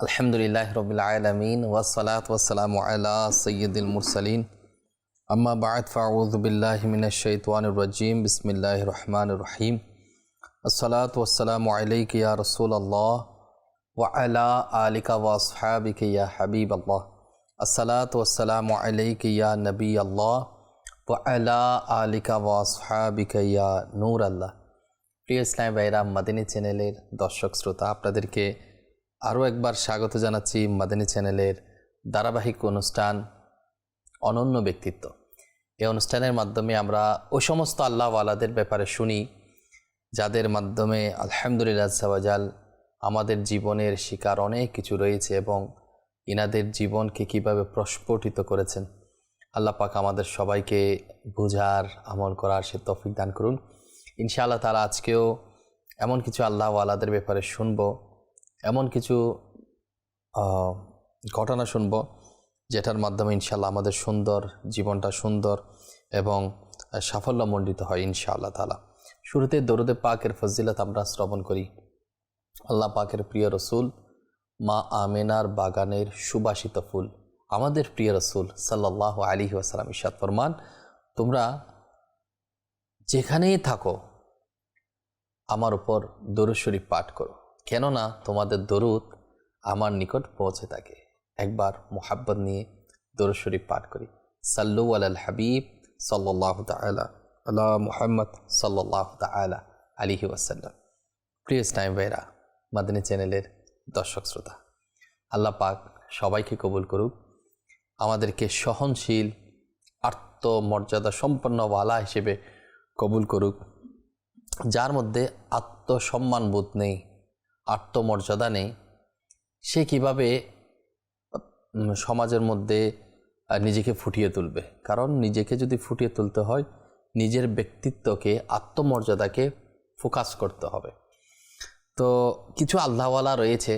আলহামদুলিল্লাহ রবিল আলামিন ওয়াসসালাতু ওয়াসসালামু আলা সাইয়্যিদিল মুরসালিন আম্মা বা'দ ফাআউযু বিল্লাহি মিনাশ শাইতানির রাজীম বিসমিল্লাহির রহমানির রহিম আসসালাতু ওয়াসসালামু আলাইকা ইয়া রাসূলুল্লাহ ওয়া আলা আলিকা ওয়া আসহাবিকা ইয়া হাবিবাল্লাহ আসসালাতু ওয়াসসালামু আলাইকা ইয়া নবিয়াল্লাহ ওয়া আলা আলিকা ওয়া আসহাবিকা ইয়া নূরাল্লাহ। প্রিয় ইসলামী ভাইরা, মাদানী চ্যানেলের দর্শক শ্রোতা, আপনাদেরকে আরও একবার স্বাগত জানাচ্ছি মাদানী চ্যানেলের ধারাবাহিক অনুষ্ঠান অনন্য ব্যক্তিত্ব। এই অনুষ্ঠানের মাধ্যমে আমরা ওই সমস্ত আল্লাহওয়ালাদের ব্যাপারে শুনি যাদের মাধ্যমে আলহামদুলিল্লাহ আজ্জাওয়াজাল আমাদের জীবনের শিকার অনেক কিছু রয়েছে এবং ইনাদের জীবনকে কিভাবে প্রস্ফুটিত করেছেন। আল্লাহ পাক আমাদের সবাইকে বুঝার, আমল করার সে তৌফিক দান করুন ইনশাআল্লাহ তাআলা। আজকেও এমন কিছু আল্লাহওয়ালাদের ব্যাপারে শুনবো, এমন কিছু ঘটনা শুনব যেটার মাধ্যমে ইনশাআল্লাহ আমাদের সুন্দর জীবনটা সুন্দর এবং সাফল্যমণ্ডিত হয় ইনশাআল্লাহ তাআলা। শুরুতে দরুদে পাকের ফজিলত আমরা শ্রবণ করি। আল্লাহ পাকের প্রিয় রসুল মা আমেনার বাগানের সুবাসিত ফুল, আমাদের প্রিয় রসুল সাল্লাল্লাহু আলাইহি ওয়াসাল্লাম ইরশাদ ফরমান, তোমরা যেখানেই থাকো আমার উপর দরুদ শরীফ পাঠ করো, কেননা তোমাদের দরুদ আমার নিকট পৌঁছে থাকে। একবার মোহাব্বত নিয়ে দরুদ শরীফ পাঠ করি। সাল্লু আলাল হাবিব সাল্লাল্লাহু তাআলা আলা মুহাম্মদ সাল্লাল্লাহু তাআলা আলাইহি ওয়াসাল্লাম। প্রিয় ইসলামী ভাইরা, মাদানী চ্যানেলের দর্শক শ্রোতা, আল্লাহ পাক সবাইকে কবুল করুক, আমাদেরকে সহনশীল আত্মমর্যাদা সম্পন্ন ওয়ালা হিসেবে কবুল করুক, যার মধ্যে আত্মসম্মানবোধ নেই, আত্মমর্যাদা নেই। সে কিভাবে সমাজের মধ্যে নিজেকে ফুটিয়ে তুলবে? কারণ নিজেকে যদি ফুটিয়ে তুলতে হয়, নিজের ব্যক্তিত্বকে, আত্মমর্যাদাকে ফোকাস করতে হবে। তো কিছু আল্লাহওয়ালা রয়েছে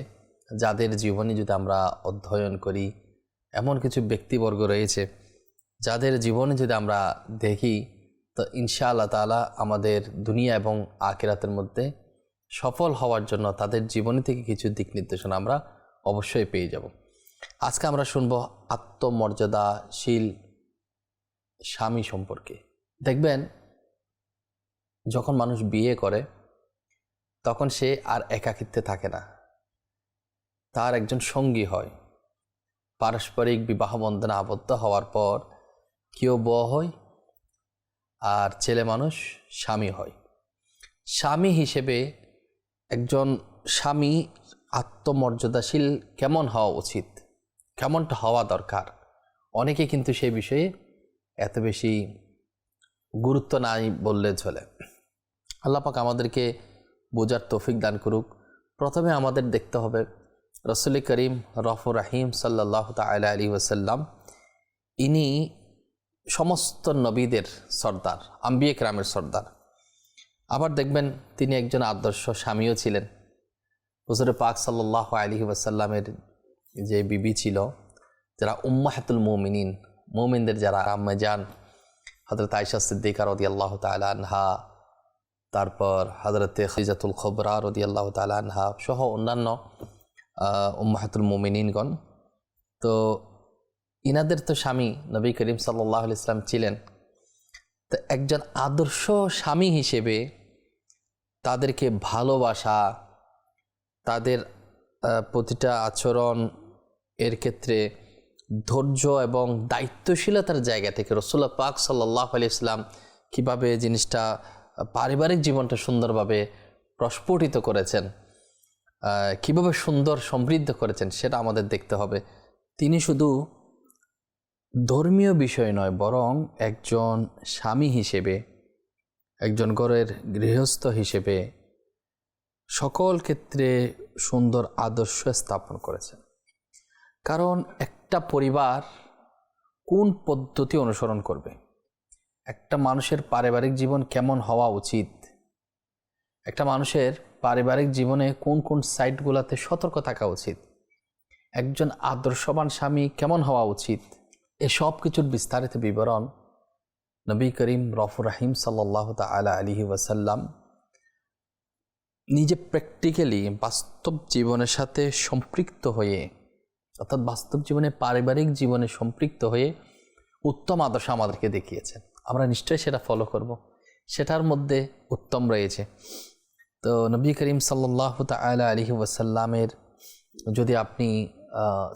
যাদের জীবনী যদি আমরা অধ্যয়ন করি, এমন কিছু ব্যক্তিবর্গ রয়েছে যাদের জীবনে যদি আমরা দেখি, তো ইনশাআল্লাহ তাআলা আমাদের দুনিয়া এবং আখিরাতের মধ্যে সফল হওয়ার জন্য তাদের জীবনী থেকে কিছু দিক নির্দেশনা আমরা অবশ্যই পেয়ে যাব। আজকে আমরা শুনব আত্মমর্যাদাশীল স্বামী সম্পর্কে। দেখবেন, যখন মানুষ বিয়ে করে তখন সে আর একাকিত্বে থাকে না, তার একজন সঙ্গী হয়। পারস্পরিক বিবাহ বন্ধনে আবদ্ধ হওয়ার পর কেউ বউ হয় আর ছেলে মানুষ স্বামী হয়। স্বামী হিসেবে একজন স্বামী আত্মমর্যাদাশীল কেমন হওয়া উচিত, কেমনটা হওয়া দরকার, অনেকে কিন্তু সেই বিষয়ে এত বেশি গুরুত্ব নাই বললে চলে। আল্লাহ পাক আমাদেরকে বোঝার তৌফিক দান করুক। প্রথমে আমাদের দেখতে হবে রসুল করিম রফুর রাহিম সাল্লাল্লাহু তাআলা আলাইহি ওয়াসাল্লাম, ইনি সমস্ত নবীদের সর্দার, আম্বিয়া কেরামের সর্দার। আবার দেখবেন তিনি একজন আদর্শ স্বামীও ছিলেন। হুজুর পাক সাল্লাল্লাহু আলাইহি ওয়াসাল্লামের যে বিবি ছিল, যারা উম্মাহাতুল মুমিনিন, মুমিনদের যারা আম্মা জান, হযরত আয়েশা সিদ্দিকা রাদিয়াল্লাহু তাআলা আনহা, তারপর হযরত খাদিজাতুল কুবরা রাদিয়াল্লাহু তাআলা আনহা সহ অন্যান্য উম্মাহাতুল মুমিনিনগণ, তো ইনাদের তো স্বামী নবী করিম সাল্লাল্লাহু আলাইহি ওয়াসাল্লাম ছিলেন। তো একজন আদর্শ স্বামী হিসেবে তাদেরকে ভালোবাসা, তাদের প্রতিটা আচরণ এর ক্ষেত্রে ধৈর্য এবং দায়িত্বশীলতার জায়গা থেকে রাসূল পাক সাল্লাল্লাহু আলাইহি ওয়াসাল্লাম কীভাবে জিনিসটা পারিবারিক জীবনটা সুন্দরভাবে প্রস্ফুটিত করেছেন, কীভাবে সুন্দর সমৃদ্ধ করেছেন, সেটা আমাদের দেখতে হবে। তিনি শুধু ধর্মীয় বিষয় নয়, বরং একজন স্বামী হিসেবে, একজন ঘরের গৃহস্থ হিসেবে সকল ক্ষেত্রে সুন্দর আদর্শ স্থাপন করেছেন। কারণ একটা পরিবার কোন পদ্ধতি অনুসরণ করবে, একটা মানুষের পারিবারিক জীবন কেমন হওয়া উচিত, একটা মানুষের পারিবারিক জীবনে কোন কোন সাইটগুলোতে সতর্ক থাকা উচিত, একজন আদর্শবান স্বামী কেমন হওয়া উচিত, এসব কিছুর বিস্তারিত বিবরণ নবী করিম রফুর রাহিম সাল্লাল্লাহু তাআলা আলাইহি ওয়াসাল্লাম নিজে প্র্যাকটিক্যালি বাস্তব জীবনের সাথে সম্পৃক্ত হয়ে, অর্থাৎ বাস্তব জীবনে পারিবারিক জীবনে সম্পৃক্ত হয়ে উত্তম আদর্শ আমাদেরকে দেখিয়েছেন। আমরা নিশ্চয়ই সেটা ফলো করব, সেটার মধ্যে উত্তম রয়েছে। তো নবী করিম সাল্লাল্লাহু তাআলা আলাইহি ওয়াসাল্লামের যদি আপনি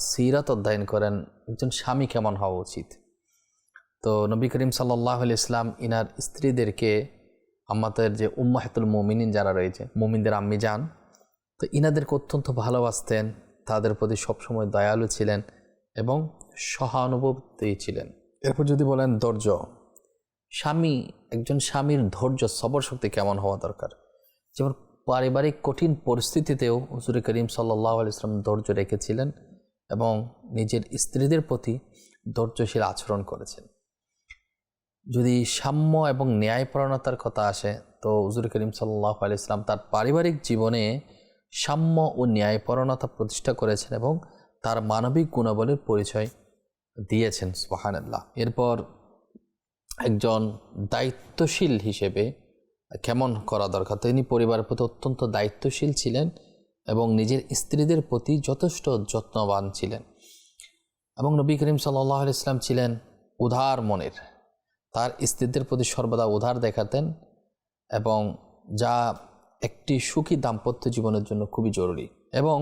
সিরাত অধ্যয়ন করেন, একজন স্বামী কেমন হওয়া উচিত, তো নবী করিম সাল্লাল্লাহু আলাইহি ইসলাম ইনার স্ত্রীদেরকে, আমাদের যে উম্মাহাতুল মুমিনিন যারা রয়েছে, মুমিনদের আম্মি যান, তো ইনাদেরকে অত্যন্ত ভালোবাসতেন, তাদের প্রতি সবসময় দয়ালু ছিলেন এবং সহানুভূতি ছিলেন। এরপর যদি বলেন ধৈর্য, একজন স্বামীর ধৈর্য সবর শক্তি কেমন হওয়া দরকার। যেমন পারিবারিক কঠিন পরিস্থিতিতেও হুজুর করিম সাল্লাল্লাহু আলাইহি ওয়াসাল্লাম ধৈর্য রেখেছিলেন এবং নিজের স্ত্রীদের প্রতি ধৈর্যশীল আচরণ করেছেন। যদি সাম্য এবং ন্যায়পরায়ণতার কথা আসে, তো হুজুর করিম সাল্লাল্লাহু আলাইহি ওয়াসাল্লাম তার পারিবারিক জীবনে সাম্য ও ন্যায়পরায়ণতা প্রতিষ্ঠা করেছেন এবং তার মানবিক গুণাবলীর পরিচয় দিয়েছেন। সুবহানাল্লাহ। এরপর একজন দায়িত্বশীল হিসেবে কেমন করা দরকার, তিনি পরিবারের প্রতি অত্যন্ত দায়িত্বশীল ছিলেন এবং নিজের স্ত্রীদের প্রতি যথেষ্ট যত্নবান ছিলেন। এবং নবী করিম সাল্লাল্লাহু আলাইহি ওয়াসাল্লাম ছিলেন উদার মনের, তার স্ত্রীদের প্রতি সর্বদা উদার দেখাতেন, এবং যা একটি সুখী দাম্পত্য জীবনের জন্য খুবই জরুরি। এবং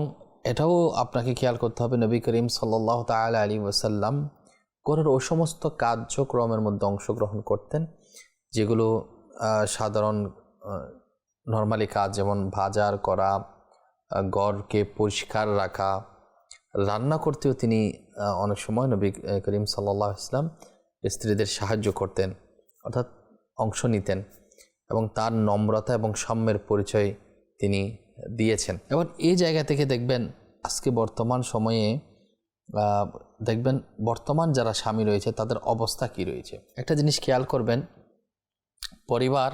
এটাও আপনাকে খেয়াল করতে হবে, নবী করিম সাল্লাল্লাহু তাআলা আলাইহি ওয়াসাল্লাম ঘরের ও সমস্ত কার্যক্রমের মধ্যে অংশগ্রহণ করতেন যেগুলো সাধারণ নর্মালি কাজ, যেমন বাজার করা, ঘরকে পরিষ্কার রাখা, রান্না করতেও তিনি অনেক সময় নবী করিম সাল্লাল্লাহু আলাইহি ওয়াসাল্লাম স্ত্রীদের সাহায্য করতেন, অর্থাৎ অংশ নিতেন, এবং তার নম্রতা এবং সাম্যের পরিচয় তিনি দিয়েছেন। এবং এই জায়গা থেকে দেখবেন আজকে বর্তমান সময়ে দেখবেন বর্তমান যারা স্বামী রয়েছে তাদের অবস্থা কি রয়েছে। একটা জিনিস খেয়াল করবেন, পরিবার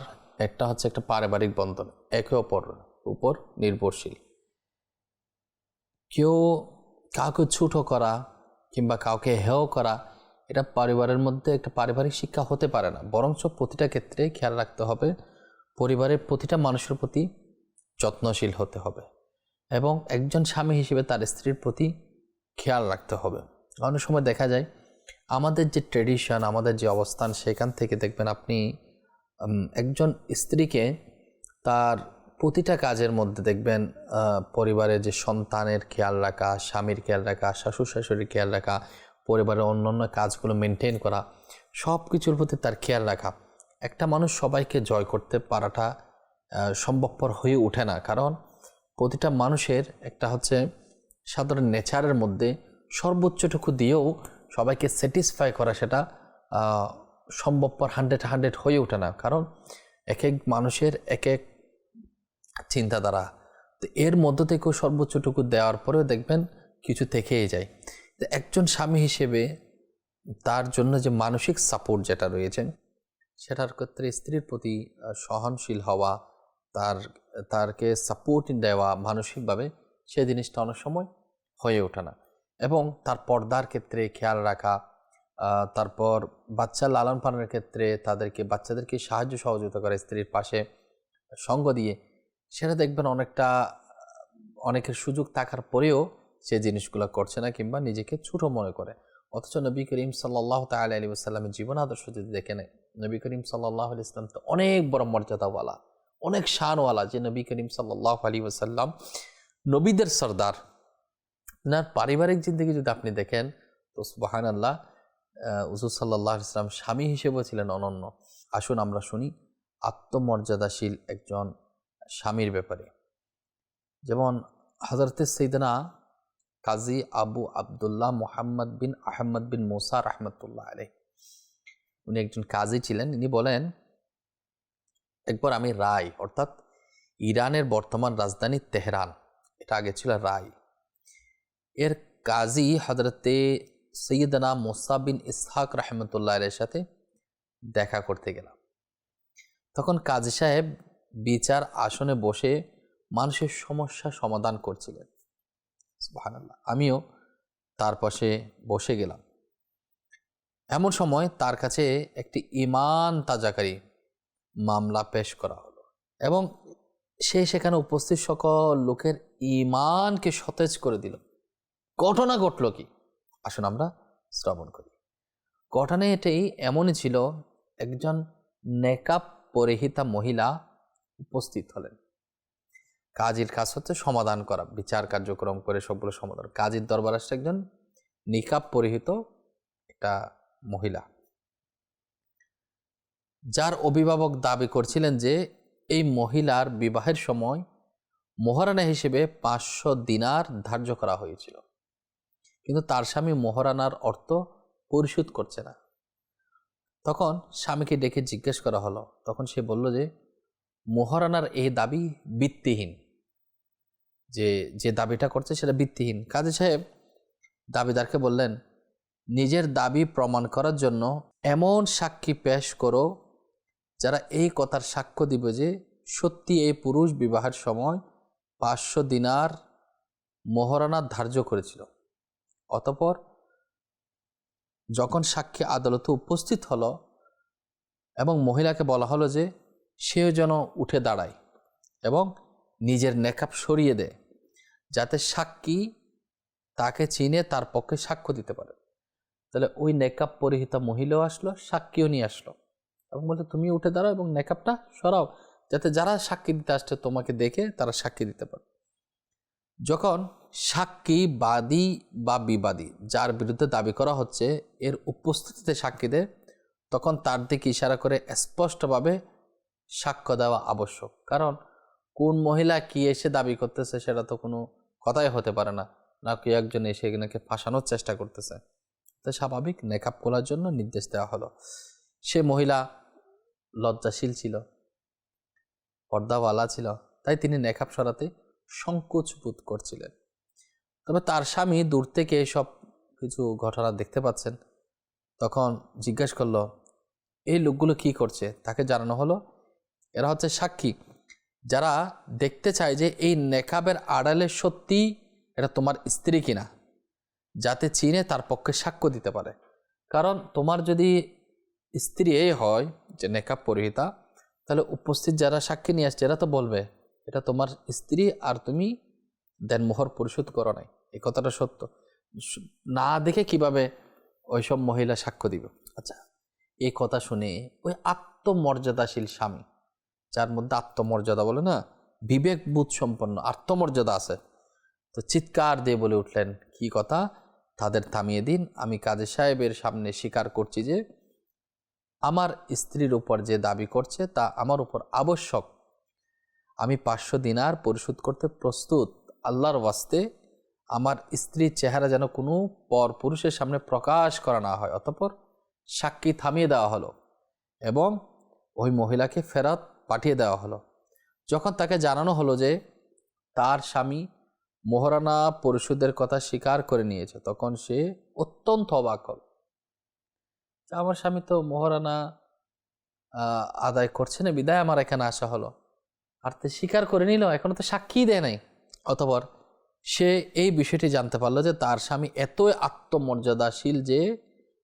একটা হচ্ছে একটা পারিবারিক বন্ধন, একে অপরের উপর নির্ভরশীল। কেউ কাউকে ছোট করা কিংবা কাউকে হেয় করা, এটা পরিবারের মধ্যে একটা পারিবারিক শিক্ষা হতে পারে না। বরঞ্চ প্রতিটা ক্ষেত্রে খেয়াল রাখতে হবে, পরিবারের প্রতিটা মানুষের প্রতি যত্নশীল হতে হবে এবং একজন স্বামী হিসেবে তার স্ত্রীর প্রতি খেয়াল রাখতে হবে। অনেক সময় দেখা যায় আমাদের যে ট্রেডিশন, আমাদের যে অবস্থান, সেখান থেকে দেখবেন আপনি একজন স্ত্রীকে তার প্রতিটা কাজের মধ্যে দেখবেন পরিবারের যে সন্তানের খেয়াল রাখা, স্বামীর খেয়াল রাখা, শ্বশুর শাশুড়ির খেয়াল রাখা, পরিবারের অন্যান্য কাজগুলো মেনটেন করা, সব কিছুর প্রতি তার খেয়াল রাখা। একটা মানুষ সবাইকে জয় করতে পারাটা সম্ভবপর হয়ে ওঠে না, কারণ প্রতিটা মানুষের একটা হচ্ছে সাধারণ নেচারের মধ্যে সর্বোচ্চটুকু দিয়েও সবাইকে স্যাটিসফাই করা, সেটা সম্ভবপর 100 হয়ে ওঠে না, কারণ এক এক মানুষের এক এক চিন্তাধারা। তো এর মধ্য থেকেও সর্বোচ্চটুকু দেওয়ার পরেও দেখবেন কিছু থেকেই যায়। তো একজন স্বামী হিসেবে তার জন্য যে মানসিক সাপোর্ট যেটা রয়েছে, সেটার ক্ষেত্রে স্ত্রীর প্রতি সহনশীল হওয়া, তারকে সাপোর্ট দেওয়া মানসিকভাবে, সেই জিনিসটা অনেক সময় হয়ে ওঠে না। এবং তার পর্দার ক্ষেত্রে খেয়াল রাখা, তারপর বাচ্চা লালন পালনের ক্ষেত্রে বাচ্চাদেরকে সাহায্য সহযোগিতা করে স্ত্রীর পাশে সঙ্গ দিয়ে, সেটা দেখবেন অনেকের সুযোগ থাকার পরেও সে জিনিসগুলো করছে না কিংবা নিজেকে ছোট মনে করে। অথচ নবী করিম সাল্লাল্লাহু তাআলা আলাইহি ওয়াসাল্লামের জীবন আদর্শ যদি দেখে নেয়, নবী করিম সাল্লাল্লাহু আলাইহি ওয়াসাল্লাম তো অনেক বড় মর্যাদাওয়ালা, অনেক শানওয়ালা, যে নবী করিম সাল্লাল্লাহু আলাইহি ওয়াসাল্লাম নবীদের সর্দার। ওনার পারিবারিক জিন্দেগি যদি আপনি দেখেন, তো সুবহানাল্লাহ, হুজুর সাল্লাল্লাহু আলাইহি ওয়াসাল্লাম স্বামী হিসেবেও ছিলেন অনন্য। আসুন আমরা শুনি আত্মমর্যাদাশীল একজন স্বামীর ব্যাপারে। যেমন হযরতে সাইয়েদনা কাজী আবু আবদুল্লাহ মুহাম্মদ বিন আহমদ বিন মুসা রাহমাতুল্লাহ আলাইহি, উনি একজন কাজী ছিলেন। ইনি বলেন, একবার আমি রায়, অর্থাৎ ইরানের বর্তমান রাজধানী তেহরান, এটা আগে ছিল রায়, এর কাজী হযরতে সাইয়েদনা মুসা বিন ইসহাক রাহমাতুল্লাহ আলাইহির সাথে দেখা করতে গেলাম। তখন কাজী সাহেব বিচার আসনে বসে মানুষের সমস্যা সমাধান করছিলেন। সুবহানাল্লাহ। আমিও তার পাশে বসে গেলাম। এমন সময় তার কাছে একটি ঈমান তাজাকারী মামলা পেশ করা হলো এবং সে সেখানে উপস্থিত সকল লোকের ঈমানকে সতেজ করে দিল। ঘটনা ঘটল কি, আসুন আমরা শ্রবণ করি। ঘটনা এটাই এমনই ছিল, একজন নেকাব পরিহিতা মহিলা উপস্থিত হলেন। কাজীর কাজ হচ্ছে সমাধান করা, বিচার কার্যক্রম করে সবগুলো সমাধান। কাজীর দরবার আসছে একজন নিকাব পরিহিত একটা মহিলা, যার অভিভাবক দাবি করছিলেন যে এই মহিলার বিবাহের সময় মোহরানা হিসেবে 500 দিনার ধার্য করা হয়েছিল, কিন্তু তার স্বামী মোহরানার অর্থ পরিশোধ করছে না। তখন স্বামীকে ডেকে জিজ্ঞেস করা হলো, তখন সে বলল যে মোহরানার এই দাবি ভিত্তিহীন, যে দাবিটা করছে সেটা ভিত্তিহীন। কাজী সাহেব দাবিদারকে বললেন, নিজের দাবি প্রমাণ করার জন্য এমন সাক্ষী পেশ করো যারা এই কথার সাক্ষ্য দিবে যে সত্যি এই পুরুষ বিবাহের সময় 500 দিনার মোহরানা ধার্য করেছিল। অতঃপর যখন সাক্ষী আদালতে উপস্থিত হলো এবং মহিলাকে বলা হলো যে সেও যেন উঠে দাঁড়ায় এবং নিজের নেকাব সরিয়ে দেয়, যাতে সাক্ষী তাকে চিনে তার পক্ষে সাক্ষ্য দিতে পারে। তাহলে ওই নেকাব পরিহিতা মহিলাও আসলো, সাক্ষীও নিয়ে আসলো এবং বলতে তুমি উঠে দাঁড়াও এবং নেকাবটা সরাও, যাতে যারা সাক্ষী দিতে আসছে তোমাকে দেখে তারা সাক্ষী দিতে পারে। যখন সাক্ষী, বাদী বা বিবাদী, যার বিরুদ্ধে দাবি করা হচ্ছে, এর উপস্থিতিতে সাক্ষী দেয়, তখন তার দিকে ইশারা করে স্পষ্টভাবে সাক্ষ্য দেওয়া আবশ্যক। কারণ কোন মহিলা কি এসে দাবি করতেছে সেটা তো কোনো কথাই হতে পারে না, না কেউ একজন এসে এনাকে ফাঁসানোর চেষ্টা করতেছে। তাই স্বাভাবিক নেকাব খোলার জন্য নির্দেশ দেওয়া হলো। সে মহিলা লজ্জাশীল ছিল, পর্দাওয়ালা ছিল, তাই তিনি নেকাব সরাতে সংকোচ বোধ করছিলেন। তবে তার স্বামী দূর থেকে সব কিছু ঘটনা দেখতে পাচ্ছেন। তখন জিজ্ঞাসা করলো এই লোকগুলো কি করছে। তাকে জানানো হলো এরা হচ্ছে সাক্ষী, যারা দেখতে চায় যে এই নেকাবের আড়ালে সত্যি এটা তোমার স্ত্রী কিনা, যাতে চিনে তার পক্ষে সাক্ষ্য দিতে পারে। কারণ তোমার যদি স্ত্রী এই হয় যে নেকাব পরিহিতা, তাহলে উপস্থিত যারা সাক্ষী নিয়ে আসছে এরা তো বলবে এটা তোমার স্ত্রী আর তুমি দেনমোহর পরিশোধ করো নাই, এই কথাটা সত্য। না দেখে কিভাবে ওইসব মহিলা সাক্ষ্য দিবে। আচ্ছা, এই কথা শুনে ওই আত্মমর্যাদাশীল স্বামী, যার মধ্যে আত্মমর্যাদা বলে না, বিবেকবোধ সম্পন্ন আত্মমর্যাদা আছে, তো চিৎকার দিয়ে বলে উঠলেন, কি কথা, তাদের থামিয়ে দিন। আমি কাজী সাহেবের সামনে স্বীকার করছি যে আমার স্ত্রীর উপর যে দাবি করছে তা আমার উপর আবশ্যক। আমি 500 দিনার পরিশোধ করতে প্রস্তুত। আল্লাহর ওয়াস্তে আমার স্ত্রীর চেহারা যেন কোনো পর পুরুষের সামনে প্রকাশ করা না হয়। অতঃপর সাক্ষী থামিয়ে দেওয়া হলো এবং ওই মহিলাকে ফেরত পাঠিয়ে দেওয়া হলো। যখন তাকে জানানো হলো যে তার স্বামী মোহরানা পরিশোধের কথা স্বীকার করে নিয়েছে, তখন সে অত্যন্ত অবাক হল। আমার স্বামী তো মোহরানা আদায় করছে না, বিদায় আমার এখানে আসা হলো, আর তো স্বীকার করে নিল, এখনো তো সাক্ষী দেয় নাই। অতঃপর সে এই বিষয়টি জানতে পারলো যে তার স্বামী এতই আত্মমর্যাদাশীল যে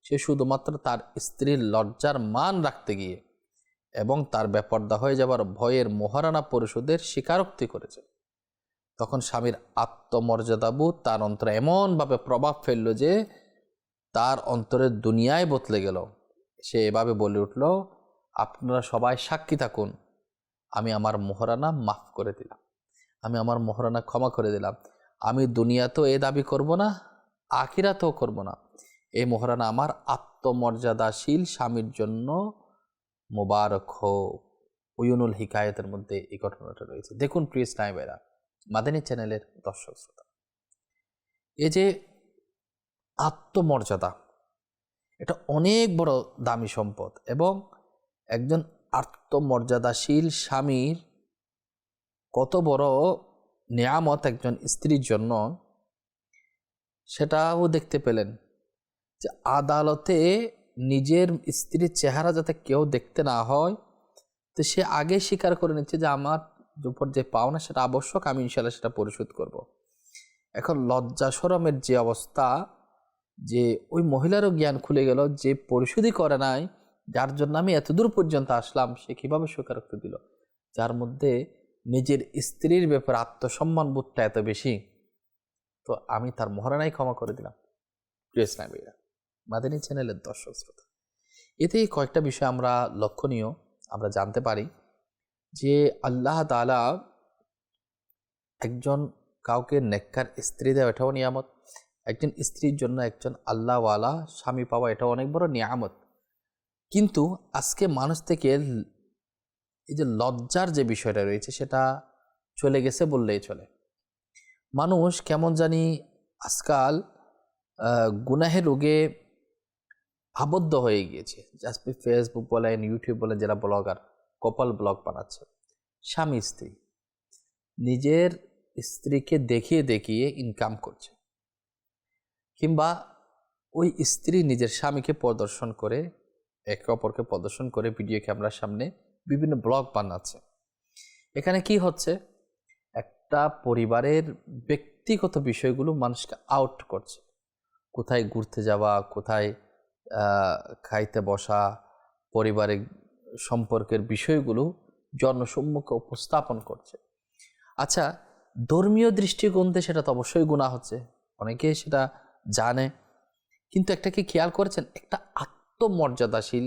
সে শুধুমাত্র তার স্ত্রীর লজ্জার মান রাখতে গিয়ে এবং তার বেপর্দা হয়ে যাবার ভয়ের মোহরানা পরিশোধের স্বীকারোক্তি করেছে। তখন স্বামীর আত্মমর্যাদাবোধ তার অন্তরে এমনভাবে প্রভাব ফেলল যে তার অন্তরের দুনিয়ায় বদলে গেল। সে এভাবে বলে উঠল, আপনারা সবাই সাক্ষী থাকুন, আমি আমার মোহরানা মাফ করে দিলাম, আমি আমার মোহরানা ক্ষমা করে দিলাম। আমি দুনিয়াতেও এ দাবি করব না, আখিরাতেও করব না। এই মোহরানা আমার আত্মমর্যাদাশীল স্বামীর জন্য মোবারক হোক। উয়ুনুল হিকায়াতের মধ্যে এই ঘটনাটা রয়েছে। দেখুন প্রিয় ইসলামী ভাইরা, মাদানী চ্যানেলের দর্শক শ্রোতা, এই যে আত্মমর্যাদা, এটা অনেক বড় দামি সম্পদ এবং একজন আত্মমর্যাদাশীল স্বামীর কত বড় নিয়ামত একজন স্ত্রীর জন্য, সেটাও দেখতে পেলেন যে আদালতে নিজের স্ত্রীর চেহারা যাতে কেউ দেখতে না হয়, তো সে আগে স্বীকার করে নিচ্ছে যে আমার উপর যে পাওনা সেটা আবশ্যক, আমি ইনশাল্লাহ সেটা পরিশোধ করব। এখন লজ্জা শরমের যে অবস্থা, যে ওই মহিলারও জ্ঞান খুলে গেল, যে পরিশোধই করে নাই, যার জন্য আমি এত দূর পর্যন্ত আসলাম, সে কীভাবে স্বীকারোক্তি দিল, যার মধ্যে নিজের স্ত্রীর ব্যাপারে আত্মসম্মান বোধটা এত বেশি, তো আমি তার মহারানাই ক্ষমা করে দিলাম। প্রিয় ইসলামীরা, মাদানী চ্যানেলের দর্শক শ্রোতা, এতে কয়েকটা বিষয় আমরা লক্ষণীয় আমরা জানতে পারি যে আল্লাহ তাআলা একজন কাউকে নেককার স্ত্রী দেওয়া এটাও নিয়ামত, একজন স্ত্রীর জন্য একজন আল্লাহওয়ালা স্বামী পাওয়া এটাও অনেক বড় নিয়ামত। কিন্তু আজকে মানুষ থেকে এই যে লজ্জার যে বিষয়টা রয়েছে সেটা চলে গেছে বললেই চলে। মানুষ কেমন জানি আজকাল গুনাহের রোগে আবদ্ধ হয়ে গিয়েছে। জাস্ট ফেসবুক বলেন, ইউটিউব বলেন, যারা ব্লগার কপাল ব্লগ বানাচ্ছে, স্বামী স্ত্রী নিজের স্ত্রীকে দেখিয়ে দেখিয়ে ইনকাম করছে, কিংবা ওই স্ত্রী নিজের স্বামীকে প্রদর্শন করে, একে অপরকে প্রদর্শন করে ভিডিও ক্যামেরার সামনে বিভিন্ন ব্লগ বানাচ্ছে। এখানে কি হচ্ছে, একটা পরিবারের ব্যক্তিগত বিষয়গুলো মানুষকে আউট করছে। কোথায় ঘুরতে যাওয়া, কোথায় খাইতে বসা, পারিবারিক সম্পর্কের বিষয়গুলো জনসম্মুখে উপস্থাপন করছে। আচ্ছা, ধর্মীয় দৃষ্টিকোণে সেটা তো অবশ্যই গুনাহ হচ্ছে, অনেকে সেটা জানে, কিন্তু একটা কি খেয়াল করেছেন, একটা আত্মমর্যাদাশীল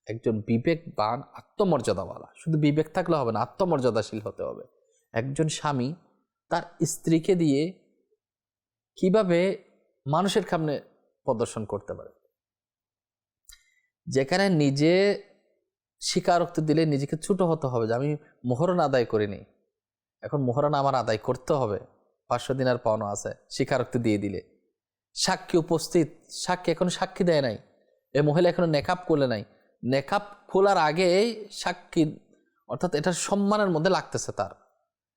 একজন বিবেকবান আত্মমর্যাদাওয়ালা, শুধু বিবেক থাকলে হবে না, আত্মমর্যাদাশীল হতে হবে একজন স্বামী তার স্ত্রীকে দিয়ে কিভাবে মানুষের সামনে প্রদর্শন করতে পারে। যেখানে নিজে স্বীকারোক্তি দিলে নিজেকে ছোট হতে হবে যে আমি মোহরণ আদায় করিনি, এখন মোহরণ আমার আদায় করতে হবে, 500 দিনার পাওনা আছে, স্বীকারোক্তি দিয়ে দিলে। সাক্ষী উপস্থিত, সাক্ষী এখনো সাক্ষী দেয় নাই, এই মহিলা এখনো নেকাব করলে নাই, নেকাব খোলার আগে সাক্ষী, অর্থাৎ এটার সম্মানের মধ্যে লাগতেছে তার,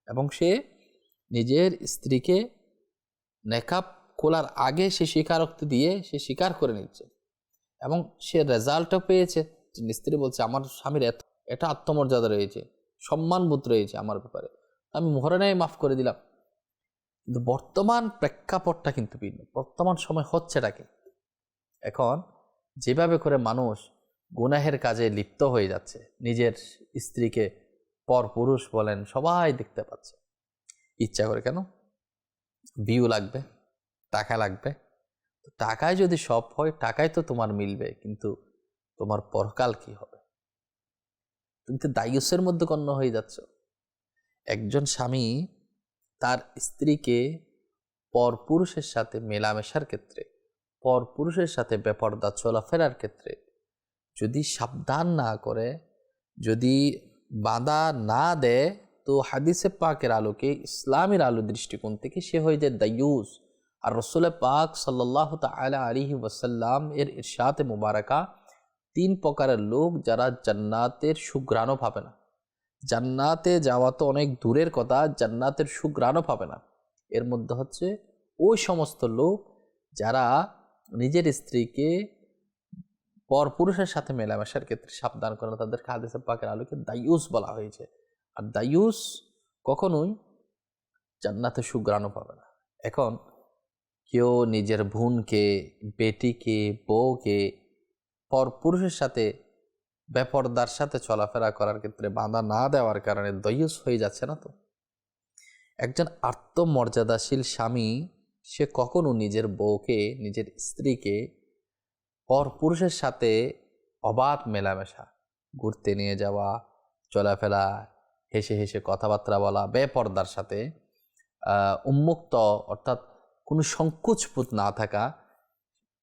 এবং সে নিজের স্ত্রীকে নেকাব খোলার আগে সে স্বীকারোক্তি দিয়ে সে স্বীকার করে নিচ্ছে, এবং সে রেজাল্টও পেয়েছে। স্ত্রী বলছে আমার স্বামীর এটা আত্মমর্যাদা রয়েছে, সম্মানবোধ রয়েছে আমার ব্যাপারে, আমি মোহরানায় মাফ করে দিলাম। কিন্তু বর্তমান প্রেক্ষাপটটা কিন্তু ভিন্ন। বর্তমান সময় হচ্ছেটা কি, এখন যেভাবে করে মানুষ গুনাহের কাজে লিপ্ত হয়ে যাচ্ছে, নিজের স্ত্রীকে পরপুরুষ বলেন সবাই দেখতে পাচ্ছে, ইচ্ছা করে। কেন? ভিউ লাগবে, টাকা লাগবে। টাকায় যদি সব হয়, টাকায় তো তোমার মিলবে, কিন্তু তোমার পরকাল কি হবে? তুমি তো দায়ুসের মধ্যে গণ্য হয়ে যাচ্ছ। একজন স্বামী তার স্ত্রীকে পরপুরুষের সাথে মেলামেশার ক্ষেত্রে, পরপুরুষের সাথে বেপরদা চলাফেরার ক্ষেত্রে যদি সাবধান না করে, যদি বাধা না দেয়, তো হাদিসে পাকের আলোকে, ইসলামের আলো দৃষ্টিকোণ থেকে সে হয়ে যায় দায়ুস। আর রাসূল পাক সাল্লাল্লাহু তাআলা আলাইহি ওয়াসাল্লাম এর ইরশাদে মুবারাকা, 3 প্রকারের লোক যারা জান্নাতের সুঘ্রাণও পাবে না। জান্নাতে যাওয়া তো অনেক দূরের কথা, জান্নাতের সুঘ্রাণও পাবে না। এর মধ্যে হচ্ছে ওই সমস্ত লোক যারা নিজের স্ত্রীকে পরপুরুষের সাথে মেলামেশার ক্ষেত্রে সাবধান করে, তাদেরকে হাদিসে পাকের আলোকে দায়ুস বলা হয়েছে। আর দায়ুস কখনোই জান্নাতে সুঘ্রাণও পাবে না। এখন কেউ নিজের বোনকে, বেটিকে, বউকে পরপুরুষের সাথে বেপরদার সাথে চলাফেরা করার ক্ষেত্রে বাধা না দেওয়ার কারণে দায়ুস হয়ে যাচ্ছে না? তো একজন আত্মমর্যাদাশীল স্বামী সে কখনো নিজের বউকে, নিজের স্ত্রীকে পরপুরুষের সাথে অবাধ মেলামেশা, ঘুরতে নিয়ে যাওয়া, চলাফেরা, হেসে হেসে কথাবার্তা বলা, বেপরদার সাথে উন্মুক্ত, অর্থাৎ কোনো সংকোচবোধ না থাকা,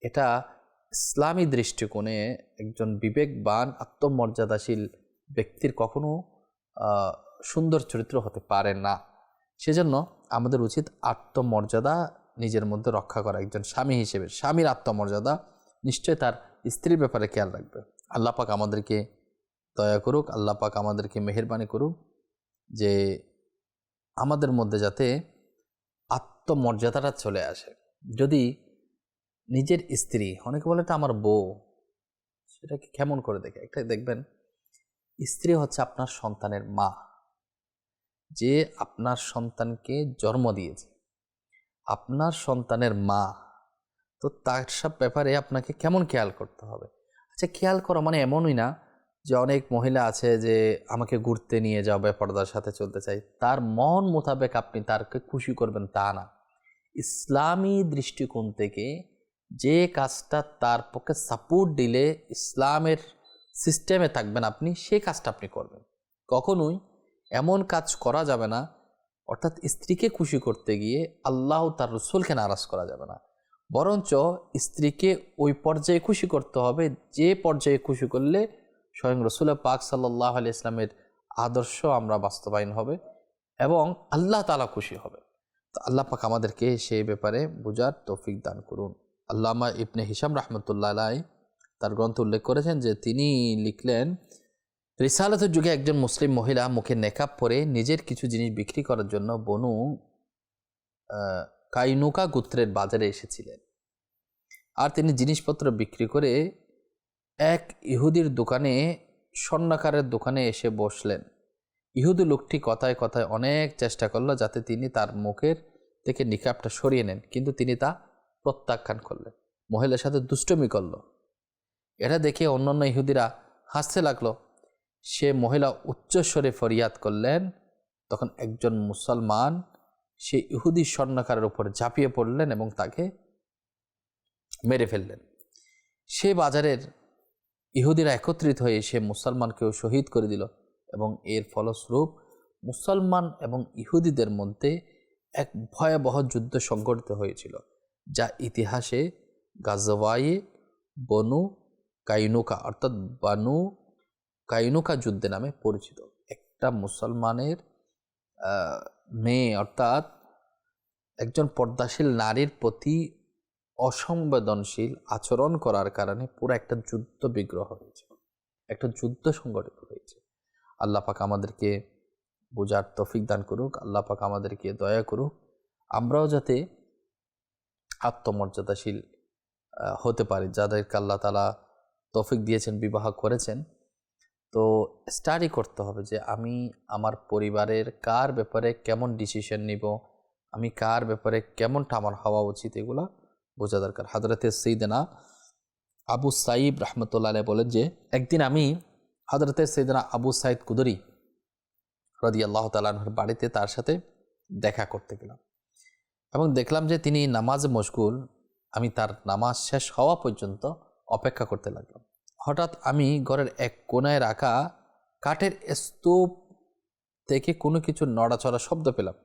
এটা ইসলামী দৃষ্টিকোণে একজন বিবেকবান আত্মমর্যাদাশীল ব্যক্তির কখনো সুন্দর চরিত্র হতে পারে না। সেজন্য আমাদের উচিত আত্মমর্যাদা নিজের মধ্যে রক্ষা করা। একজন স্বামী হিসেবে স্বামীর আত্মমর্যাদা নিশ্চয় তার স্ত্রীর ব্যাপারে খেয়াল রাখবে। আল্লাহ পাক আমাদেরকে দয়া করুক, আল্লাহ পাক আমাদেরকে মেহেরবানি করুক, যে আমাদের মধ্যে যাতে আত্মমর্যাদাটা চলে আসে। যদি নিজের স্ত্রী, অনেকে বলে এটা আমার বউ, সেটাকে কেমন করে দেখে? একটা দেখবেন, স্ত্রী হচ্ছে আপনার সন্তানের মা, যে আপনার সন্তানকে জন্ম দিয়েছে, আপনার সন্তানের মা, তো তার সব ব্যাপারে আপনাকে কেমন খেয়াল করতে হবে। আচ্ছা, খেয়াল করা মানে এমনই না যে অনেক মহিলা আছে যে আমাকে ঘুরতে নিয়ে যাও, বেপরদার সাথে চলতে চাই, তার মন মোতাবেক আপনি তারকে খুশি করবেন তা না। ইসলামী দৃষ্টিকোণ থেকে যে কাজটা তার পক্ষে সাপোর্ট দিলে ইসলামের সিস্টেমে থাকবেন আপনি, সেই কাজটা আপনি করবেন। কখনোই এমন কাজ করা যাবে না, অর্থাৎ স্ত্রীকে খুশি করতে গিয়ে আল্লাহ তার রসুলকে নারাজ করা যাবে না, বরঞ্চ স্ত্রীকে ওই পর্যায়ে খুশি করতে হবে যে পর্যায়ে খুশি করলে স্বয়ং রসুল পাক সাল্লাল্লাহু আলাইহি ইসলামের আদর্শ আমরা বাস্তবায়ন হবে এবং আল্লাহ তাআলা খুশি হবে। তো আল্লাহ পাক আমাদেরকে সেই ব্যাপারে বোঝার তৌফিক দান করুন। আল্লামা ইবনে হিশাম রাহমাতুল্লাহ আলাইহি তার গ্রন্থ উল্লেখ করেছেন যে তিনি লিখলেন, রিসালাতের যুগে একজন মুসলিম মহিলা মুখে নেকাব পরে নিজের কিছু জিনিস বিক্রি করার জন্য বনু কাইনুকা গোত্রের বাজারে এসেছিলেন। আর তিনি জিনিসপত্র বিক্রি করে এক ইহুদির দোকানে, স্বর্ণকারের দোকানে এসে বসলেন। ইহুদি লোকটি কথায় কথায় অনেক চেষ্টা করলো যাতে তিনি তার মুখের থেকে নিকাবটা সরিয়ে নেন, কিন্তু তিনি তা প্রত্যাখ্যান করলেন। মহিলার সাথে দুষ্টমি করল। এটা দেখে অন্যান্য ইহুদিরা হাসতে লাগলো। সে মহিলা উচ্চস্বরে ফরিয়াদ করলেন। তখন একজন মুসলমান সে ইহুদি স্বর্ণকারের উপর ঝাঁপিয়ে পড়লেন এবং তাকে মেরে ফেললেন। সে বাজারের ইহুদিরা একত্রিত হয়ে সে মুসলমানকেও শহীদ করে দিল এবং এর ফলস্বরূপ মুসলমান এবং ইহুদিদের মধ্যে এক ভয়াবহ যুদ্ধ সংঘটিত হয়েছিল, যা ইতিহাসে গাজওয়ায়ে বনু কাইনুকা অর্থাৎ বানু কাইনুকা যুদ্ধে নামে পরিচিত। একটা মুসলমানের মেয়ে অর্থাৎ একজন পর্দাশীল নারীর প্রতি অসংবেদনশীল আচরণ করার কারণে পুরো একটা যুদ্ধ বিগ্রহ হয়েছে, একটা যুদ্ধ সংগঠিত হয়েছে। আল্লাহ পাক আমাদেরকে বোঝার তৌফিক দান করুক, আল্লাহ পাক আমাদেরকে দয়া করুক, আমরাও যাতে আত্মমর্যাদাশীল হতে পারি। যাদেরকে আল্লাহ তাআলা তৌফিক দিয়েছেন, বিবাহ করেছেন, তো স্টাডি করতে হবে যে আমি আমার পরিবারের কার ব্যাপারে কেমন ডিসিশন নিব, আমি কার ব্যাপারে কেমনটা আমার হওয়া উচিত, এগুলা বোঝা দরকার। হযরতে সাইয়েদনা আবু সাইব রাহমাতুল্লাহ আলাইহি বলেন যে একদিন আমি হযরতে সাইয়েদনা আবু সাইদ কুদরি রাদিয়াল্লাহু তাআলা আনহুর বাড়িতে তার সাথে দেখা করতে গেলাম এবং দেখলাম যে তিনি নামাজে মশগুল। আমি তার নামাজ শেষ হওয়া পর্যন্ত অপেক্ষা করতে লাগলাম। হঠাৎ আমি ঘরের এক কোণায় রাখা কাঠের স্তূপ থেকে কোনো কিছু নড়াচড়া শব্দ পেলাম।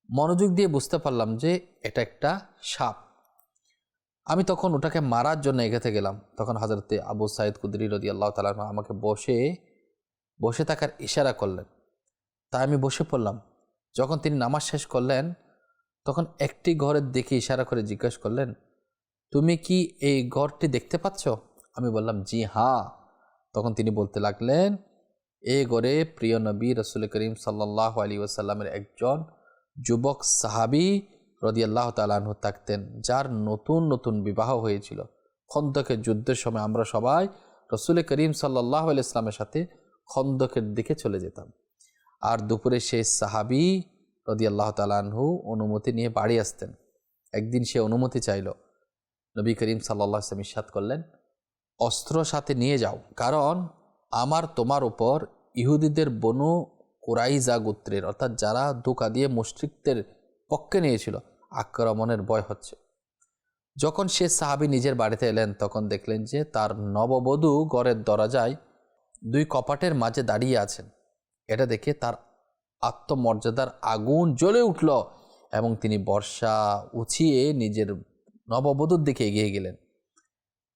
মনোযোগ দিয়ে বুঝতে পারলাম যে এটা একটা সাপ। আমি তখন ওটাকে মারার জন্য এগোতে গেলাম। তখন হযরতে আবু সাইদ কুদরি রাদিয়াল্লাহু তাআলা আনহু আমাকে বসে থাকার ইশারা করলেন। তাই আমি বসে পড়লাম। যখন তিনি নামাজ শেষ করলেন তখন একটি ঘরের দিকে ইশারা করে জিজ্ঞেস করলেন, তুমি কি এই ঘরটি দেখতে পাচ্ছ? আমি বললাম, জি হ্যাঁ। তখন তিনি বলতে লাগলেন, এই ঘরে প্রিয় নবী রাসূল করিম সাল্লাল্লাহু আলাইহি ওয়াসাল্লামের একজন যুবক সাহাবী রাদিয়াল্লাহু তাআলা আনহু থাকতেন, যার নতুন নতুন বিবাহ হয়েছিল। খন্দকের যুদ্ধের সময় আমরা সবাই রাসূল করিম সাল্লাল্লাহু আলাইহি ওয়াসাল্লামের সাথে খন্দকের দিকে চলে যেতাম। আর দুপুরে সেই সাহাবী রাদিয়াল্লাহু তাআলা আনহু অনুমতি নিয়ে বাড়ি আসতেন। একদিন সে অনুমতি চাইল। নবী করিম সাল্লাল্লাহু আলাইহি ওয়াসাল্লাম ইরশাদ করলেন, অস্ত্র সাথে নিয়ে যাও, কারণ আমার তোমার উপর ইহুদিদের বনু কুরাইজা গোত্রের অর্থাৎ যারা ধোঁকা দিয়ে মুশরিকদের পক্ষে নিয়েছিল আক্রমণের ভয় হচ্ছে। যখন সে সাহাবী নিজের বাড়িতে এলেন তখন দেখলেন যে তার নববধূ ঘরের দরজায় দুই কপাটের মাঝে দাঁড়িয়ে আছেন। এটা দেখে তার আত্মমর্যাদার আগুন জ্বলে উঠল এবং তিনি বর্ষা উছিয়ে নিজের নববধূর দিকে এগিয়ে গেলেন।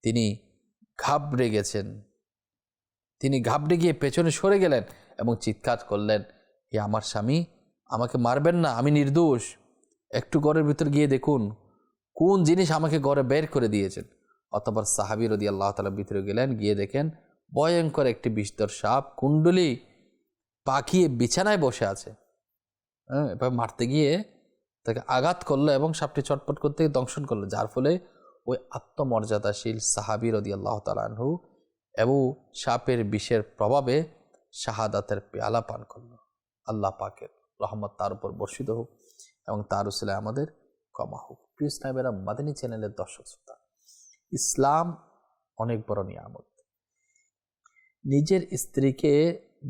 তিনি ঘাবড়ে গিয়ে পেছনে সরে গেলেন এবং চিৎকার করলেন, হে আমার স্বামী, আমাকে মারবেন না, আমি নির্দোষ। একটু ঘরের ভিতর গিয়ে দেখুন কোন জিনিস আমাকে ঘরে বের করে দিয়েছেন। অতঃপর সাহাবী রাদিয়াল্লাহু তাআলা ভিতরে গেলেন, গিয়ে দেখেন ভয়ঙ্কর একটি বিষধর সাপ কুণ্ডলী পাকিয়ে বিছানায় বসে আছে। এবার মারতে গিয়ে তাকে আঘাত করলো এবং সাপটি চটপট করতে দংশন করলো, যার ফলে ওই আত্মমর্যাদাশীল সাহাবী রাদিয়াল্লাহু তাআলা আনহু এবং সাপের বিষের প্রভাবে শাহাদাতের পেয়ালা পান করলো। আল্লাহ পাকের রহমত তার উপর বর্ষিত হোক এবং তার উসিলায় আমাদের ক্ষমা হোক। প্রিয় ইসলামেরা, মাদানী চ্যানেলের দর্শক শ্রোতা, ইসলাম অনেক বড় নিয়ামত। নিজের স্ত্রীকে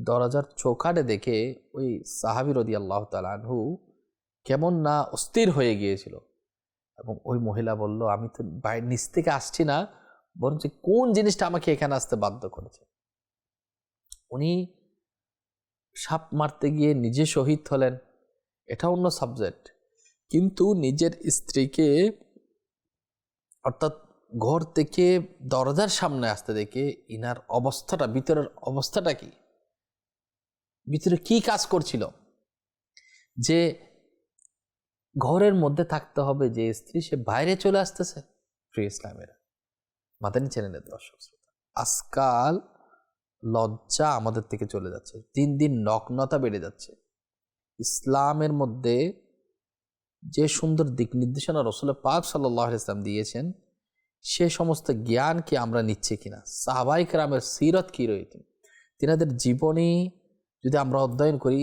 দরজার চৌকাঠে দেখে ওই সাহাবী রাদিয়াল্লাহু তাআলা আনহু কেমন না অস্থির হয়ে গিয়েছিল। এবং ওই মহিলা বলল, আমি তো বাইরের নিচ থেকে আসছি না, বরঞ্চ কোন জিনিসটা আমাকে এখানে আসতে বাধ্য করেছে। উনি সাপ মারতে গিয়ে নিজে শহীদ হলেন, এটা অন্য সাবজেক্ট, কিন্তু নিজের স্ত্রীকে অর্থাৎ ঘর থেকে দরজার সামনে আসতে দেখে ইনার অবস্থাটা, ভিতরের অবস্থাটা কি, ভিতরে কি কাজ করছিল, যে ঘরের মধ্যে থাকতে হবে যে স্ত্রী, সে বাইরে চলে আসতেছে। প্রিয় ইসলামের মাদানী চ্যানেলের দর্শক শ্রোতা, আজকাল লজ্জা আমাদের থেকে চলে যাচ্ছে, দিন দিন নগ্নতা বেড়ে যাচ্ছে। ইসলামের মধ্যে যে সুন্দর দিক নির্দেশনা রাসূল পাক সাল্লাল্লাহু আলাইহি ওয়াসাল্লাম দিয়েছেন, সে সমস্ত জ্ঞান কি আমরা নিচ্ছি কিনা, সাহাবায়ে কেরামের সিরত কি রয়েছে, তিনাদের জীবনী যদি আমরা অধ্যয়ন করি,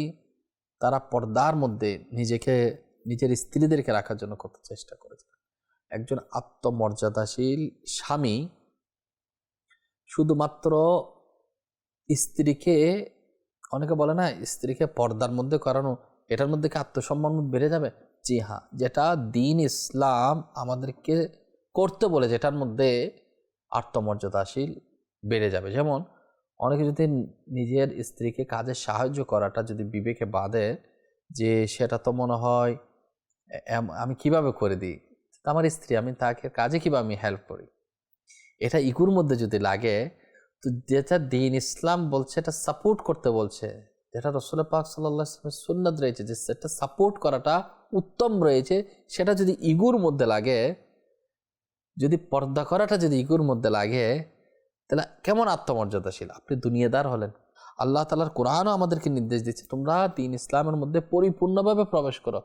তারা পর্দার মধ্যে নিজেকে, নিজের স্ত্রীদেরকে রাখার জন্য কত চেষ্টা করেছে। একজন আত্মমর্যাদাশীল স্বামী শুধুমাত্র স্ত্রীকে, অনেকে বলে না স্ত্রীকে পর্দার মধ্যে করানো, এটার মধ্যে কি আত্মসম্মান বেড়ে যাবে? জি হ্যাঁ, যেটা দ্বীন ইসলাম আমাদেরকে করতে বলে, যেটার মধ্যে আত্মমর্যাদাশীল বেড়ে যাবে। যেমন অনেকে যদি নিজের স্ত্রীকে কাজে সাহায্য করাটা যদি বিবেকে বাঁধে, যে সেটা তো মনে হয় আমি কিভাবে করে দিই, আমার স্ত্রী, আমি তাকে কাজে কিভাবে আমি হেল্প করি, এটা ইগুর মধ্যে যদি লাগে, তো যেটা দ্বীন ইসলাম বলছে এটা সাপোর্ট করতে বলছে, যেটা রাসূল পাক সাল্লাল্লাহু আলাইহি ওয়াসাল্লামের সুন্নাত রয়েছে, যে সেটা সাপোর্ট করাটা উত্তম রয়েছে, সেটা যদি ইগুর মধ্যে লাগে, যদি পর্দা করাটা যদি ইগুর মধ্যে লাগে, তাহলে কেমন আত্মমর্যাদাশীল আপনি দুনিয়াদার হলেন। আল্লাহ তাআলার কোরআনও আমাদেরকে নির্দেশ দিচ্ছে, তোমরা দ্বীন ইসলামের মধ্যে পরিপূর্ণভাবে প্রবেশ করো।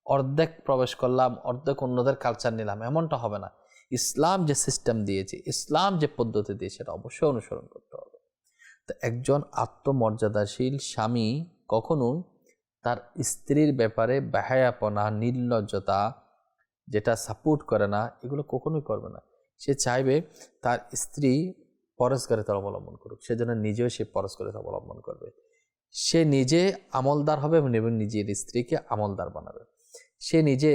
অর্ধেক প্রবেশ করলাম, অর্ধেক অন্যদের কালচার নিলাম, এমনটা হবে না। ইসলাম যে সিস্টেম দিয়েছে, ইসলাম যে পদ্ধতি দিয়েছে, সেটা অবশ্যই অনুসরণ করতে হবে। তো একজন আত্মমর্যাদাশীল স্বামী কখনো তার স্ত্রীর ব্যাপারে বেহায়াপনা, নির্লজ্জতা, যেটা সাপোর্ট করে না, এগুলো কখনোই করবে না। সে চাইবে তার স্ত্রী পরহেজগারিতা অবলম্বন করুক, সেজন্য নিজেও সে পরহেজগারিতা অবলম্বন করবে। সে নিজে আমলদার হবে এবং নিজের স্ত্রীকে আমলদার বানাবে। সে নিজে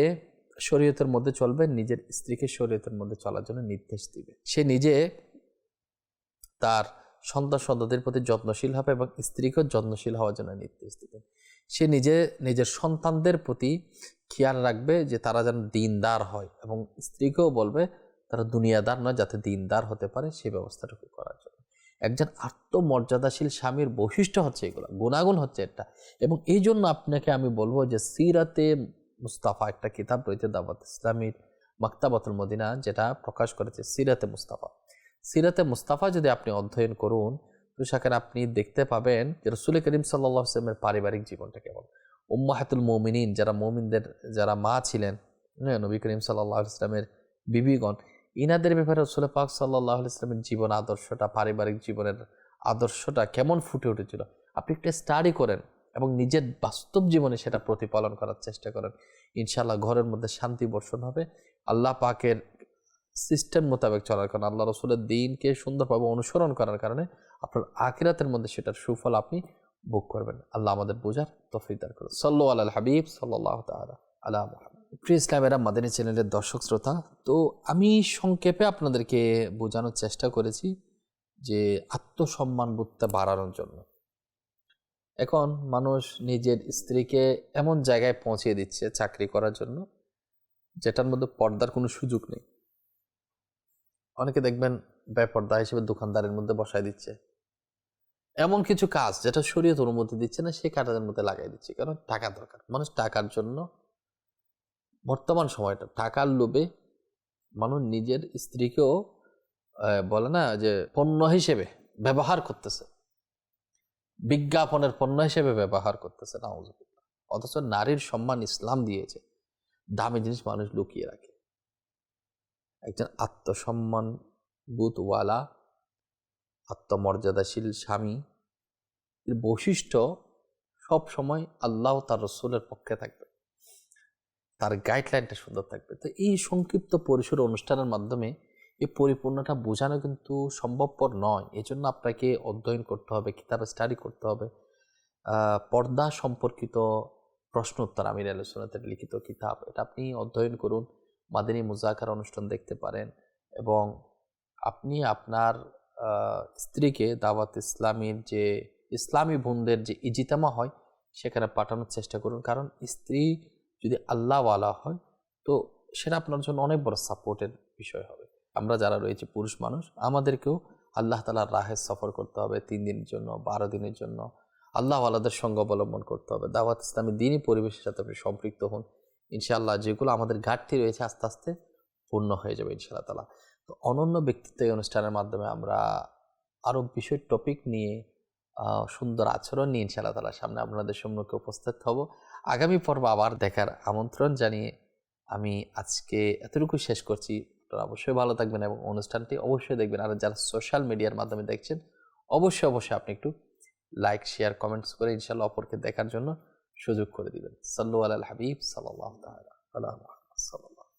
শরীয়তের মধ্যে চলবে, নিজের স্ত্রীকে শরীয়তের মধ্যে চলার জন্য নির্দেশ দিবে। সে নিজে তার সন্তান সন্ততির প্রতি যত্নশীল হবে এবং স্ত্রীকেও যত্নশীল হওয়ার জন্য নির্দেশ দিবে। সে নিজে নিজের সন্তানদের প্রতি খেয়াল রাখবে যে তারা যেন দিনদার হয়, এবং স্ত্রীকেও বলবে তারা দুনিয়াদার নয়, যাতে দিনদার হতে পারে সেই ব্যবস্থাটুকু করার জন্য। একজন আত্মমর্যাদাশীল স্বামীর বৈশিষ্ট্য হচ্ছে এগুলো, গুণাগুণ হচ্ছে এটা। এবং এই জন্য আপনাকে আমি বলবো যে সিরাতে মুস্তাফা একটা কিতাব রয়েছে দাওয়াত ইসলামীর মাকতাবাতুল মদিনা, যেটা প্রকাশ করেছে সিরাতে মুস্তাফা। সিরাতে মুস্তাফা যদি আপনি অধ্যয়ন করুন, তো সেখানে আপনি দেখতে পাবেন যে রাসূল করিম সাল্লাল্লাহু আলাইহি ওয়াসাল্লামের পারিবারিক জীবনটা কেমন। উম্মাহাতুল মুমিনিন, যারা মুমিনদের যারা মা ছিলেন, নবী করিম সাল্লাল্লাহু আলাইহি ওয়াসাল্লামের বিবিগণ, ইনাদের ব্যাপারে রাসূল পাক সাল্লাল্লাহু আলাইহি ওয়াসাল্লামের জীবন আদর্শটা, পারিবারিক জীবনের আদর্শটা কেমন ফুটে উঠেছিল, আপনি একটা স্টাডি করেন এবং নিজের বাস্তব জীবনে সেটা প্রতিপালন করার চেষ্টা করেন। ইনশাআল্লাহ ঘরের মধ্যে শান্তি বর্ষণ হবে। আল্লাহ পাকের সিস্টেম মোতাবেক চলার কারণে, আল্লাহ রসুলের দিনকে সুন্দরভাবে অনুসরণ করার কারণে আপনার আখিরাতের মধ্যে সেটার সুফল আপনি ভোগ করবেন। আল্লাহ আমাদের বোঝার তৌফিক দান করুন। সাল্লাল্লাহু আলাল হাবিব সাল্লাল্লাহু তাআলা আলা মুহাম্মদ। প্রিয় ইসলামেরা, মাদানী চ্যানেলের দর্শক শ্রোতা, তো আমি সংক্ষেপে আপনাদেরকে বোঝানোর চেষ্টা করেছি যে আত্মসম্মান বোধটা বাড়ানোর জন্য এখন মানুষ নিজের স্ত্রীকে এমন জায়গায় পৌঁছে দিচ্ছে চাকরি করার জন্য, যেটার মধ্যে পর্দার কোনো সুযোগ নেই। অনেকে দেখবেন বেপর্দা হিসেবে দোকানদারের মধ্যে বসায় দিচ্ছে, এমন কিছু কাজ যেটা শরীয়ত অনুমতি দিচ্ছে না, সেই কাজের মধ্যে লাগাই দিচ্ছে। কারণ টাকা দরকার, মানুষ টাকার জন্য, বর্তমান সময়টা টাকার লোভে মানুষ নিজের স্ত্রীকেও বলে না যে পণ্য হিসেবে ব্যবহার করতেছে, বিজ্ঞাপনের পণ্য হিসেবে ব্যবহার করতেছে। নাউযুবিল্লাহ। অথচ নারীর সম্মান ইসলাম দিয়েছে, দামি জিনিস মানুষ লুকিয়ে রাখে। একজন আত্মসম্মান বোধওয়ালা, আত্মমর্যাদাশীল স্বামী এর বৈশিষ্ট্য সব সময় আল্লাহ তার রাসূলের পক্ষে থাকবে, তার গাইডলাইনটা সুন্দর থাকবে। তো এই সংক্ষিপ্ত পরিসর অনুষ্ঠানের মাধ্যমে এই পরিপূর্ণটা বোঝানো কিন্তু সম্ভবপর নয়। এজন্য আপনাকে অধ্যয়ন করতে হবে, কিতাবে স্টাডি করতে হবে। পর্দা সম্পর্কিত প্রশ্ন উত্তর আমির আহলে সুন্নাতের লিখিত কিতাব, এটা আপনি অধ্যয়ন করুন। মাদানী মুজাকারা অনুষ্ঠান দেখতে পারেন এবং আপনি আপনার স্ত্রীকে দাওয়াত ইসলামীর যে ইসলামী বোনদের যে ইজিতেমা হয় সেখানে পাঠানোর চেষ্টা করুন। কারণ স্ত্রী যদি আল্লাহওয়ালা হয় তো সেটা আপনার জন্য অনেক বড় সাপোর্টের বিষয় হবে। আমরা যারা রয়েছে পুরুষ মানুষ, আমাদেরকেও আল্লাহ তাআলার রাহে সফর করতে হবে 3 দিনের জন্য, 12 দিনের জন্য। আল্লাহওয়ালাদের সঙ্গ অবলম্বন করতে হবে। দাওয়াত ইসলামী দ্বীনি পরিবেশের সাথে আপনি সম্পৃক্ত হন। ইনশাআল্লাহ যেগুলো আমাদের ঘাটতি রয়েছে আস্তে আস্তে পূর্ণ হয়ে যাবে ইনশাআল্লাহ তাআলা। তো অনন্য ব্যক্তিত্ব এই অনুষ্ঠানের মাধ্যমে আমরা আরও বিষয় টপিক নিয়ে সুন্দর আচরণ নিয়ে ইনশাআল্লাহ তাআলা সামনে আপনাদের সম্মুখে উপস্থিত হব। আগামী পর্ব আবার দেখার আমন্ত্রণ জানিয়ে আমি আজকে এতটুকু শেষ করছি। আপনারা অবশ্যই ভালো থাকবেন এবং অনুষ্ঠানটি অবশ্যই দেখবেন। আর যারা সোশ্যাল মিডিয়ার মাধ্যমে দেখছেন অবশ্যই আপনি একটু লাইক, শেয়ার, কমেন্টস করে ইনশাআল্লাহ অপরকে দেখার জন্য সুযোগ করে দিবেন। সাল্লু আলাল হাবিব সাল্লাল্লাহু তাআলা আলা মুহাম্মদ।